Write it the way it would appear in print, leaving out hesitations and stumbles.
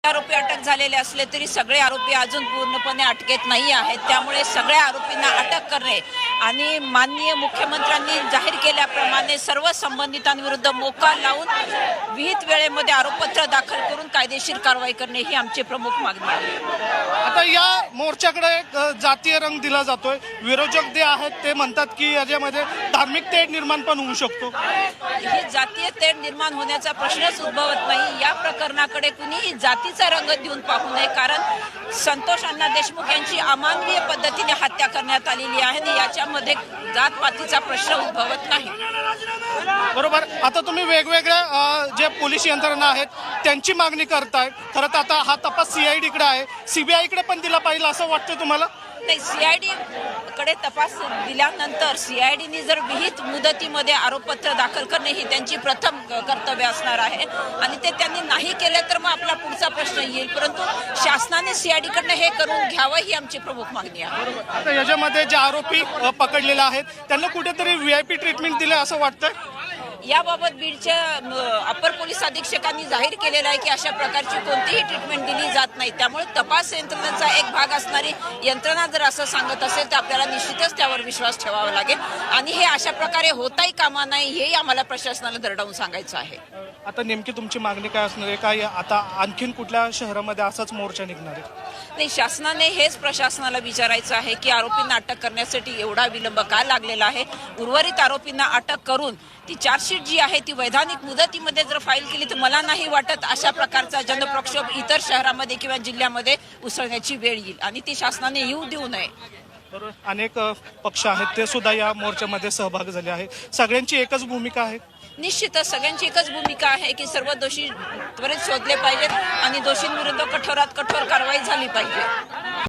आरोपी अटक झालेले असले तरी सगळे आरोपी अजून पूर्णपणे अटकेत नाही आहेत। त्यामुळे सगळ्या आरोपींना अटक करणे आणि माननीय मुख्यमंत्र्यांनी जाहीर केल्याप्रमाणे सर्व संबंधितांविरुद्ध मोका लावून विहित वेळेमध्ये आरोपपत्र दाखल करून कायदेशीर कारवाई करणे ही आमची प्रमुख मागणी आहे। आता या मोर्चाकडे एक जातीय रंग दिला जातोय। विरोधक जे आहेत ते म्हणतात की याच्यामध्ये धार्मिक तेढ निर्माण पण होऊ शकतो। ही जातीय तेढ निर्माण होण्याचा प्रश्नच उद्भवत नाही। या प्रकरणाकडे कुणीही जातीचा रंग देऊन पाहू नये, कारण संतोष अण्णा देशमुख यांची अमानवीय पद्धतीने हत्या करण्यात आलेली आहे आणि याच्यामध्ये जातपातीचा प्रश्न उद्भवत नाही। बरोबर। आता तुम्ही वेगवेगळ्या जे पोलीस यंत्रणा आहेत त्यांची मागणी करताय। खरं तर आता हा तपास CID कडे आहे, CBI कडे पण दिला पाहिजे असं वाटतं तुम्हाला? नाही, CID कडे तपास दिल्यानंतर CIDने जर विहित मुदतीमध्ये आरोपपत्र दाखल करणे ही त्यांची प्रथम कर्तव्य असणार आहे आणि ते त्यांनी नाही केले तर मग आपला पुढचा प्रश्न येईल, परंतु शासनाने CID कडनं हे करून घ्यावं ही आमची प्रमुख मागणी आहे। आता याच्यामध्ये जे आरोपी पकडलेले आहेत त्यांना कुठेतरी VIP ट्रीटमेंट दिले असं वाटतंय? याबाबत बीडच्या अपर पोलीस अधीक्षकांनी जाहीर केलेलं आहे की अशा प्रकारची कोणतीही ट्रीटमेंट दिली जात नाही। त्यामुळे तपास यंत्रणेचा एक भाग असणारी यंत्रणा जर असं सांगत असेल तर आपल्याला निश्चितच त्यावर विश्वास ठेवावा लागेल आणि हे अशा प्रकारे होताही कामा नाही हेही आम्हाला प्रशासनाला दरडावून सांगायचं आहे। आता नेमकी तुमची मागणी काय असणार आहे? काय आता आणखीन कुठल्या शहरामध्ये असाच मोर्चा निघणार आहे? नाही, शासनाने हेच प्रशासनाला विचारायचं आहे की आरोपींना अटक करण्यासाठी एवढा विलंब का लागलेला आहे। उर्वरित आरोपींना अटक करून ती चार्जशीट जी आहे ती वैधानिक मुदतीमध्ये जर फाईल केली तर मला नाही वाटत अशा प्रकारचा जनप्रक्षोभ इतर शहरामध्ये किंवा जिल्ह्यामध्ये उसळण्याची वेळ येईल आणि ती शासनाने येऊ देऊ नये। बरोबर। अनेक पक्ष आहेत ते सुद्धा या मोर्चामध्ये सहभागी झाले आहेत। सगळ्यांची एकच भूमिका आहे? निश्चितच सगळ्यांची एकच भूमिका आहे की सर्व दोषी त्वरित शोधले पाहिजेत आणि दोषींविरुद्ध कठोरात कठोर कारवाई झाली पाहिजे।